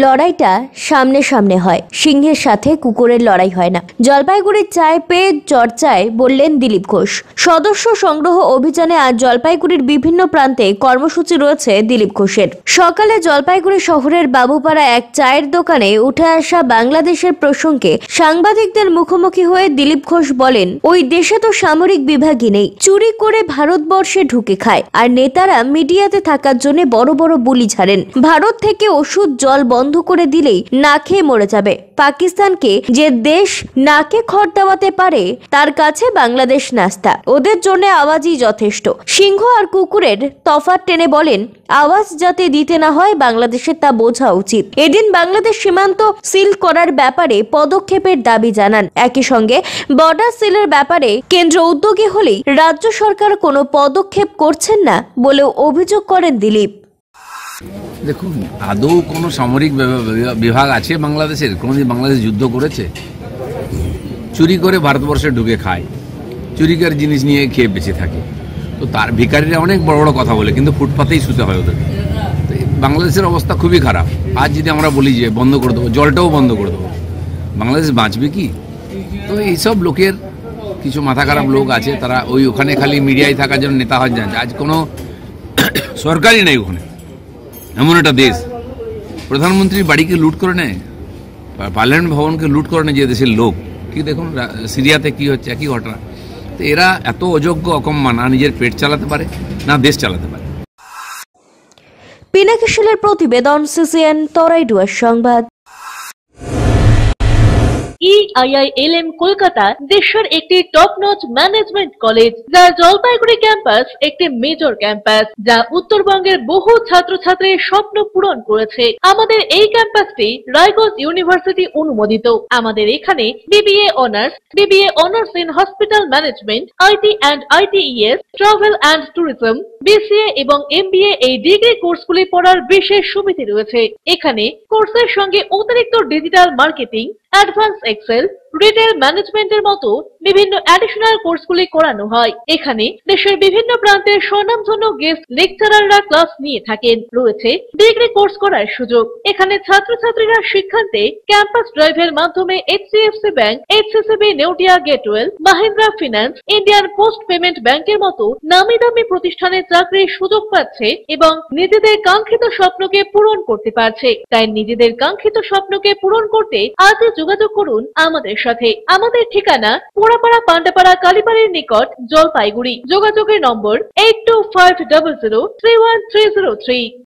লড়াইটা সামনে সামনে হয়, সিংহের সাথে কুকুরের লড়াই হয় না। জলপাইগুড়ির চায় পেয়ে চর্চায় বললেন দিলীপ ঘোষ। সদস্য সংগ্রহ অভিযানে আজ জলপাইগুড়ির বিভিন্ন প্রান্তে কর্মসূচি রয়েছে দিলীপ ঘোষের। সকালে জলপাইগুড়ি শহরের বাবুপাড়া এক চায়ের দোকানে উঠে আসা বাংলাদেশের প্রসঙ্গে সাংবাদিকদের মুখোমুখি হয়ে দিলীপ ঘোষ বলেন, ওই দেশে তো সামরিক বিভাগই নেই, চুরি করে ভারতবর্ষে ঢুকে খায়, আর নেতারা মিডিয়াতে থাকার জন্য বড় বড় বুলি ঝাড়েন। ভারত থেকে ওষুধ জল বন্ধ করে দিলেই না খেয়ে মরে যাবে। পাকিস্তানকে যে দেশ নাকে খড় দেওয়াতে পারে তার কাছে বাংলাদেশ নাস্তা, ওদের জন্য আওয়াজই যথেষ্ট। সিংহ আর কুকুরের তফাৎ টেনে বলেন, আওয়াজ যাতে দিতে না হয় বাংলাদেশের তা বোঝা উচিত। এদিন বাংলাদেশ সীমান্ত সিল করার ব্যাপারে পদক্ষেপের দাবি জানান। একই সঙ্গে বর্ডার সিলের ব্যাপারে কেন্দ্র উদ্যোগী হলেই রাজ্য সরকার কোনো পদক্ষেপ করছেন না বলেও অভিযোগ করেন দিলীপ। দেখুন, আদৌ কোনো সামরিক বিভাগ আছে বাংলাদেশের? কোনোদিন বাংলাদেশ যুদ্ধ করেছে? চুরি করে ভারতবর্ষে ঢুকে খায়, চুরিকার জিনিস নিয়ে খেয়ে বেঁচে থাকে। তো তার ভিখারিরা অনেক বড় বড় কথা বলে, কিন্তু ফুটপাতেই শুতে হয় ওদের। তো বাংলাদেশের অবস্থা খুবই খারাপ। আজ যদি আমরা বলি যে বন্ধ করে দেবো, জলটাও বন্ধ করে দেবো, বাংলাদেশ বাঁচবে কি? তো এইসব লোকের কিছু মাথা খারাপ লোক আছে, তারা ওখানে খালি মিডিয়ায় থাকার জন্য নেতা হয়ে যাচ্ছে। আজ কোনো সরকারই নেই ওখানে। এমন একটা দেশ, প্রধানমন্ত্রীর বাড়িকে লুট করে নেয়, পার্লামেন্ট ভবনকে লুট করে নেয় যে দেশের লোক। ঠিক দেখুন সিরিয়াতে কি হচ্ছে, একই ঘটনা। তো এরা এত অযোগ্য অকম্মা, না নিজের পেট চালাতে পারে না দেশ চালাতে পারে। পিনাকি শীলের প্রতিবেদন, CCN তরাইডুয়ার সংবাদ। EIILM কলকাতা দেশের একটি টপ নচ ম্যানেজমেন্ট কলেজ, যার জলপাইগুড়ি ক্যাম্পাস একটি মেজর ক্যাম্পাস, যা উত্তরবঙ্গের বহু ছাত্রছাত্রীর স্বপ্ন পূরণ করেছে। আমাদের এই ক্যাম্পাসটি রায়গঞ্জ ইউনিভার্সিটি অনুমোদিত। আমাদের এখানে BBA honours in hospital management, IT and ITES, travel and tourism, BCA এবং MBA এই ডিগ্রি কোর্সগুলি পড়ার বিশেষ সুবিধা রয়েছে। এখানে কোর্সের সঙ্গে অতিরিক্ত digital marketing, advance Excel, retail ম্যানেজমেন্টের মতো বিভিন্ন অ্যাডিশনাল কোর্সগুলি করানো হয়। এখানে দেশের বিভিন্ন প্রান্তের স্বনামধন্য গেস্ট লেকচারাররা ক্লাস নিয়ে থাকেন। রয়েছে ডিগ্রি কোর্স করার সুযোগ। এখানে ছাত্রছাত্রীরা শিক্ষান্তে ক্যাম্পাস ড্রাইভের মাধ্যমে HCFC bank, HCCB Neotia Getwell, Mahindra finance, Indian post payment ব্যাংকের মতো নামি দামি প্রতিষ্ঠানে চাকরির সুযোগ পাচ্ছে এবং নিজেদের কাঙ্ক্ষিত স্বপ্নকে পূরণ করতে পারছে। তাই নিজেদের কাঙ্ক্ষিত স্বপ্নকে পূরণ করতে আজই যোগাযোগ করুন আমাদের সাথে। আমাদের ঠিকানা পোড়াপাড়া পান্ডাপাড়া কালীবাড়ির নিকট, জলপাইগুড়ি। যোগাযোগের নম্বর 8250031303।